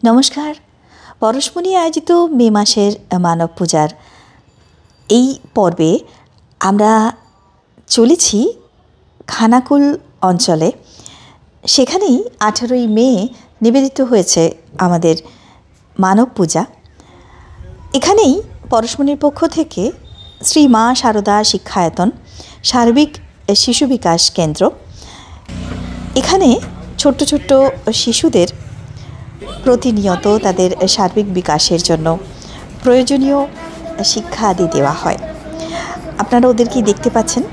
নমস্কার। পরশমণি আয়োজিত মে মাসের মানব পূজার এই পর্বে আমরা চলেছি খানাকুল অঞ্চলে। সেখানেই 18ই মে নিবেদিত হয়েছে আমাদের মানব পূজা। এখানেই পরশমণির পক্ষ থেকে শ্রী মা শারদা শিক্ষায়তন সার্বিক শিশু বিকাশ কেন্দ্র, এখানে ছোট্ট ছোট্ট শিশুদের প্রতিনিয়ত তাদের সার্বিক বিকাশের জন্য প্রয়োজনীয় শিক্ষা আদি দেওয়া হয়। আপনারা ওদেরকে দেখতে পাচ্ছেন,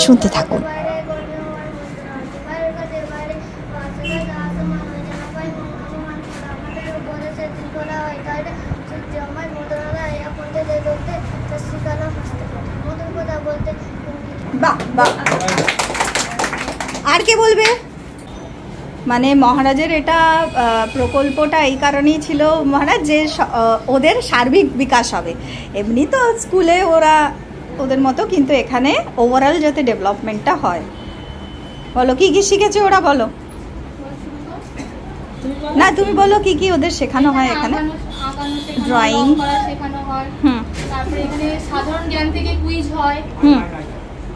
শুনতে থাকুন। বাহ বাহ, আর কে বলবে? মানে মহারাজের এটা প্রকল্পটা এই কারণেই ছিল মহারাজ, যে ওদের সার্বিক বিকাশ হবে। এমনি তো স্কুলে ওরা ওদের মতো, কিন্তু এখানে ওভারঅল যাতে ডেভেলপমেন্টটা হয়। বলো কি কি শিখেছে ওরা, বলো না, তুমি বলো কি কি ওদের শেখানো হয় এখানে? ড্রয়িং শেখানো হয়, তারপরে এখানে সাধারণ জ্ঞান থেকে কুইজ হয়,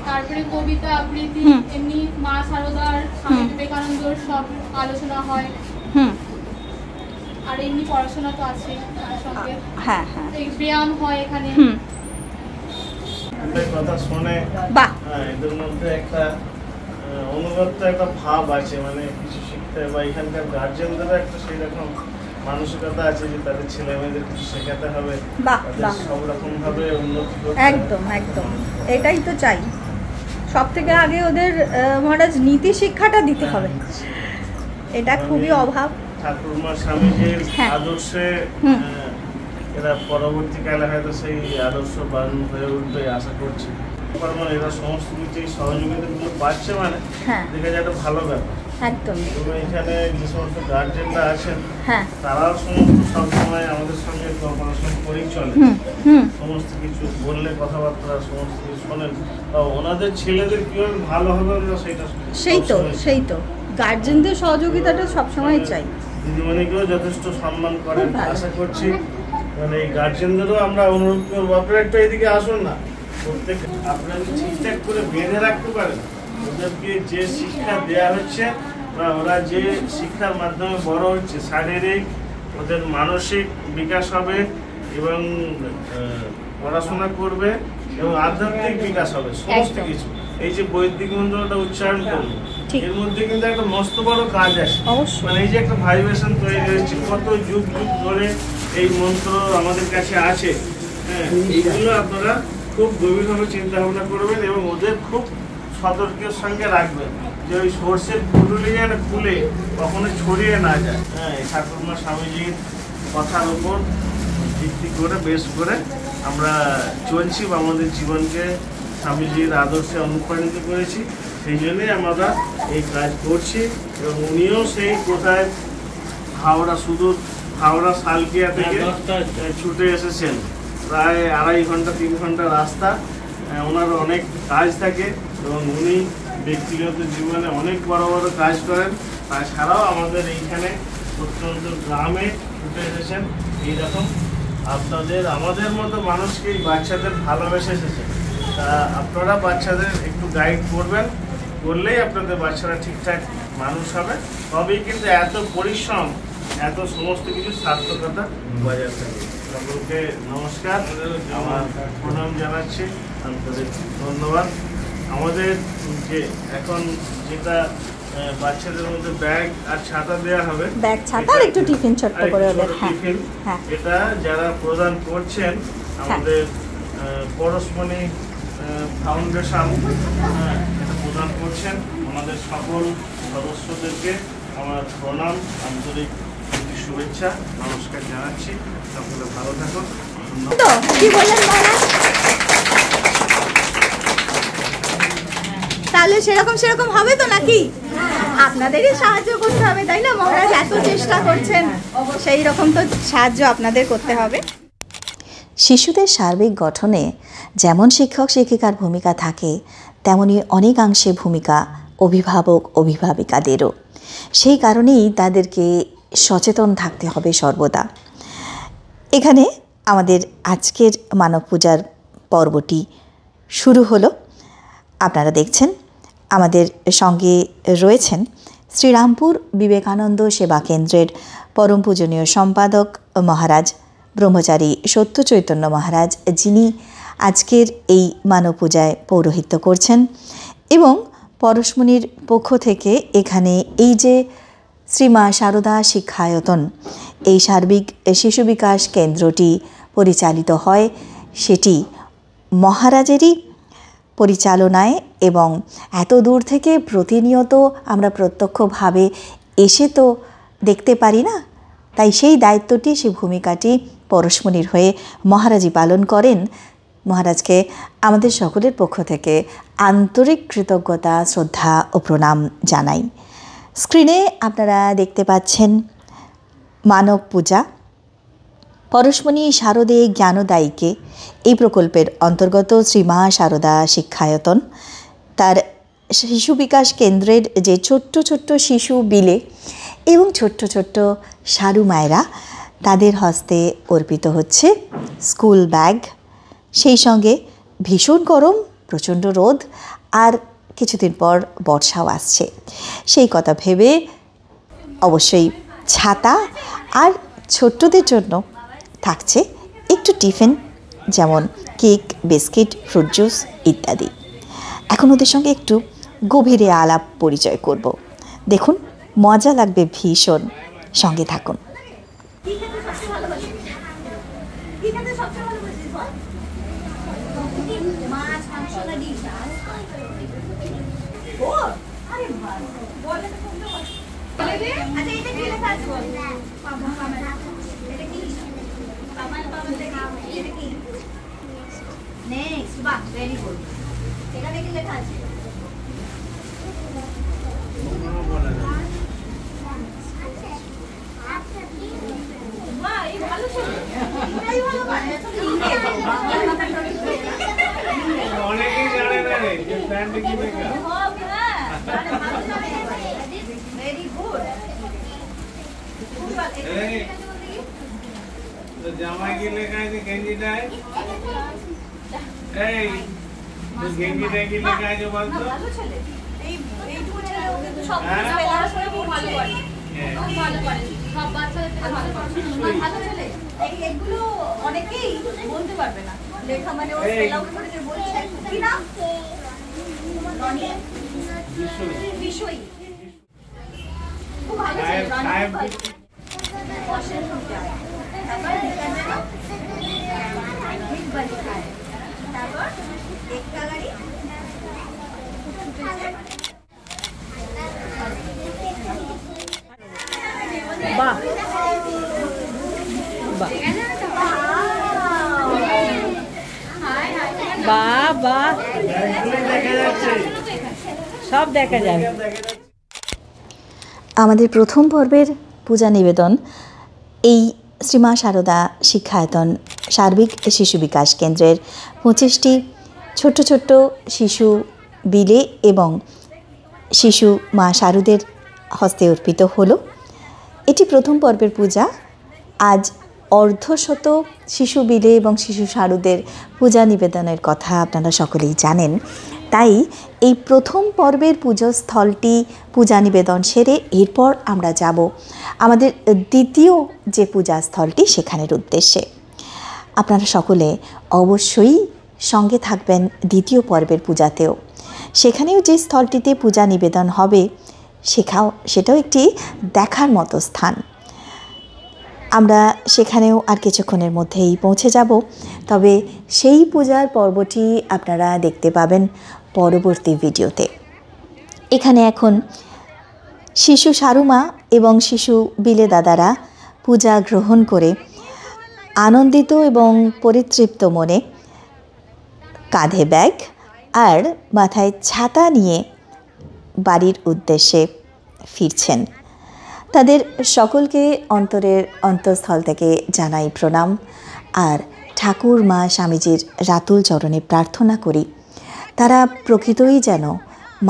তারপরে কবিতা আবৃত্তি, এমনি মা শারদার, স্বামী বিবেকানন্দর সব আলোচনা হয়। আর এমনি পড়াশোনা তো আছে তার সঙ্গে। হ্যাঁ হ্যাঁ, ব্যায়াম হয় এখানে। কথা শুনে এদের মধ্যে একটা অনুগত একটা ভাব আছে, মানে কিছু শিখতে, বা এখানকার গার্জেনদেরও একটা সেই রকম মানসিকতা আছে যে তাদের ছেলে মেয়েদের কিছু শেখাতে হবে, সব রকম ভাবে উন্নতি করতে। একদম একদম, এটাই তো চাই। সব থেকে আগে ওদের মহারাজ নীতি শিক্ষাটা দিতে হবে, এটা খুবই অভাব। ঠাকুরমা স্বামীজির আদর্শে এরা পরবর্তীকালে হয়তো সেই আদর্শ বান হয়ে উঠবে আশা করছি। এরা সমস্ত কিছু সহযোগিতাগুলো পাচ্ছে, মানে দেখা যায় একটা ভালো ব্যাপার। একদম। এবং এখানে যে সমস্ত গার্জেনরা আছেন তারাও সমস্ত সবসময় আমাদের সঙ্গে পড়াশোনা করেই চলে। সমস্ত কিছু বললে কথাবার্তা সমস্ত কিছু শোনেন, বা ওনাদের ছেলেদের কিভাবে ভালো হবে সেটা। সেই তো গার্জেনদের সহযোগিতাটা সবসময় চাই। দিদিমণিকেও যথেষ্ট সম্মান করেন আশা করছি। মানে এই গার্জেনদেরও আমরা অনুরোধ করবো, আপনারা একটু এদিকে আসুন না। প্রত্যেক আপনারা ঠিকঠাক করে বেঁধে রাখতে পারেন ওদেরকে যে শিক্ষা দেওয়া হচ্ছে, বা ওরা যে শিক্ষার মাধ্যমে বড় হচ্ছে, শারীরিক ওদের মানসিক বিকাশ হবে এবং পড়াশোনা করবে এবং আধ্যাত্মিক বিকাশ হবে, সমস্ত কিছু। এই যে বৈদিক মন্ত্রটা উচ্চারণ করলো, এর মধ্যে কিন্তু একটা মস্ত বড় কাজ আছে। মানে এই যে একটা ভাইব্রেশন তৈরি হয়েছে, কত যুগ যুগ ধরে এই মন্ত্র আমাদের কাছে আছে। এইগুলো আপনারা খুব গভীরভাবে চিন্তা ভাবনা করবেন এবং ওদের খুব সতর্কের সঙ্গে রাখবেন, যে ওই সর্ষের পুটুলি যেন খুলে কখনো ছড়িয়ে না যায়। এই ঠাকুরমা স্বামীজির কথার উপর ভিত্তি করে বেশ করে আমরা চলছি, বা আমাদের জীবনকে স্বামীজির আদর্শে অনুপ্রাণিত করেছি। সেই জন্যই আমরা এই কাজ করছি। এবং উনিও সেই কোথায় হাওড়া সালকিয়া থেকে ছুটে এসেছেন, প্রায় 2.5 ঘন্টা 3 ঘন্টা রাস্তা। ওনার অনেক কাজ থাকে এবং উনি ব্যক্তিগত জীবনে অনেক বড় বড় কাজ করেন। তাছাড়াও আমাদের এইখানে প্রত্যন্ত গ্রামে ছুটে এসেছেন। এইরকম আপনাদের আমাদের মতো মানুষকে এই বাচ্চাদের ভালোবেসে এসেছেন। তা আপনারা বাচ্চাদের একটু গাইড করবেন, করলেই আপনাদের বাচ্চারা ঠিকঠাক মানুষ হবে। তবেই কিন্তু এত পরিশ্রম, এত সমস্ত কিছু সার্থকতা বজায় থাকে। সকলকে নমস্কার, আমার প্রণাম জানাচ্ছি, আপনাদের ধন্যবাদ। আমাদের যে এখন যেটা বাচ্চাদের মধ্যে ব্যাগ আর ছাতা দেওয়া হবে, ব্যাগ ছাতা আর একটু টিফিন ছোট্ট করে ওদের, টিফিন, এটা যারা প্রদান করছেন আমাদের পরশমণি ফাউন্ডেশন এটা প্রদান করছেন। আমাদের সকল সদস্যদেরকে আমার প্রণাম, আন্তরিক শুভেচ্ছা, নমস্কার জানাচ্ছি। সকলে ভালো থাকুন। কি বললেন মহারাজ? তাহলে সেরকম হবে তো নাকি? আপনাদেরই সাহায্য করতে হবে, তাই না? মহারাজ এত চেষ্টা করছেন, সেই রকম তো সাহায্য আপনাদের করতে হবে। শিশুদের সার্বিক গঠনে যেমন শিক্ষক শিক্ষিকার ভূমিকা থাকে, তেমনি অনেকাংশে ভূমিকা অভিভাবক অভিভাবিকাদেরও। সেই কারণেই তাদেরকে সচেতন থাকতে হবে সর্বদা। এখানে আমাদের আজকের মানব পূজার পর্বটি শুরু হলো। আপনারা দেখছেন আমাদের সঙ্গে রয়েছেন শ্রীরামপুর বিবেকানন্দ সেবা কেন্দ্রের পরম পূজনীয় সম্পাদক মহারাজ ব্রহ্মচারী সত্য চৈতন্য মহারাজ, যিনি আজকের এই মানব পূজায় পৌরোহিত্য করছেন, এবং পরশমণির পক্ষ থেকে এখানে এই যে শ্রীমা শারদা শিক্ষায়তন, এই সার্বিক শিশু বিকাশ কেন্দ্রটি পরিচালিত হয়, সেটি মহারাজেরই পরিচালনায়। এবং এত দূর থেকে প্রতিনিয়ত আমরা প্রত্যক্ষভাবে এসে তো দেখতে পারি না, তাই সেই দায়িত্বটি, সেই ভূমিকাটি পরশমণির হয়ে মহারাজই পালন করেন। মহারাজকে আমাদের সকলের পক্ষ থেকে আন্তরিক কৃতজ্ঞতা, শ্রদ্ধা ও প্রণাম জানাই। স্ক্রিনে আপনারা দেখতে পাচ্ছেন মানব পূজা পরশমণি শারদে জ্ঞানদায়ীকে, এই প্রকল্পের অন্তর্গত শ্রীমা শারদা শিক্ষায়তন, তার শিশু বিকাশ কেন্দ্রের যে ছোট্ট ছোট্ট শিশু বিলে এবং ছোট্ট ছোট্ট সারু মায়েরা, তাদের হস্তে অর্পিত হচ্ছে স্কুল ব্যাগ। সেই সঙ্গে ভীষণ গরম, প্রচণ্ড রোদ, আর কিছুদিন পর বর্ষাও আসছে, সেই কথা ভেবে অবশ্যই ছাতা, আর ছোট্টদের জন্য থাকছে একটু টিফিন, যেমন কেক, বিস্কিট, ফ্রুট জুস ইত্যাদি। এখন ওদের সঙ্গে একটু গভীরে আলাপ পরিচয় করব। দেখুন, মজা লাগবে ভীষণ, সঙ্গে থাকুন। নেক্সট, বাহ, ভেরি গুড। এখানে কি লেখা আছে? বাহ, এই ভালো ছেলে, এটাই ভালো পারে। অনেকেই জানে না রে যে প্যান্ট কি লেখা। হ্যাঁ, মানে ভালো জানে। Very good. এই তো জামাই কি লেখা আছে গেঞ্জিটায়? এই তো গেঞ্জিটায় কি লেখা আছে বলতো? ভালো ছেলে। এইটুকু ছেলে ও কিন্তু সব হ্যাঁ? স্পেলার করে খুব ভালো করে, খুব ভালো করে, সব বাচ্চাদের থেকে ভালো করে। ভালো ছেলে। এগুলো অনেকেই বলতে পারবে না লেখা, মানে ও স্পেল আউট করে যে বলছে কি না, রনি বিষয় খুব ভালো ছেলে। সাহেব বসের সঙ্গে তারপর তারপর একটা গাড়ি বাহ বাহ বাহ, দেখা যাচ্ছে, সব দেখা যাবে। আমাদের প্রথম পর্বের পূজা নিবেদন এই শ্রীমা শারদা শিক্ষায়তন সার্বিক শিশু বিকাশ কেন্দ্রের 25টি ছোট্ট ছোট্ট শিশু বিলে এবং শিশু মা শারদের হস্তে অর্পিত হলো। এটি প্রথম পর্বের পূজা। আজ অর্ধশত শিশু বিলে এবং শিশু শারদের পূজা নিবেদনের কথা আপনারা সকলেই জানেন। তাই এই প্রথম পর্বের পুজোস্থলটি পূজা নিবেদন সেরে এরপর আমরা যাব আমাদের দ্বিতীয় যে পূজাস্থলটি সেখানের উদ্দেশ্যে। আপনারা সকলে অবশ্যই সঙ্গে থাকবেন দ্বিতীয় পর্বের পূজাতেও। সেখানেও যে স্থলটিতে পূজা নিবেদন হবে সেটাও একটি দেখার মতো স্থান। আমরা সেখানেও আর কিছুক্ষণের মধ্যেই পৌঁছে যাব। তবে সেই পূজার পর্বটি আপনারা দেখতে পাবেন পরবর্তী ভিডিওতে। এখানে এখন শিশু সারুমা এবং শিশু বিলে দাদারা পূজা গ্রহণ করে আনন্দিত এবং পরিতৃপ্ত মনে কাঁধে ব্যাগ আর মাথায় ছাতা নিয়ে বাড়ির উদ্দেশ্যে ফিরছেন। তাদের সকলকে অন্তরের অন্তঃস্থল থেকে জানাই প্রণাম, আর ঠাকুর মা স্বামীজির রাতুল চরণে প্রার্থনা করি তারা প্রকৃতই যেন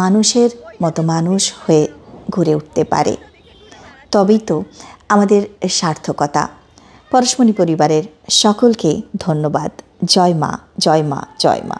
মানুষের মতো মানুষ হয়ে ঘুরে উঠতে পারে। তবেই তো আমাদের সার্থকতা। পরশমণি পরিবারের সকলকে ধন্যবাদ। জয় মা, জয় মা, জয় মা।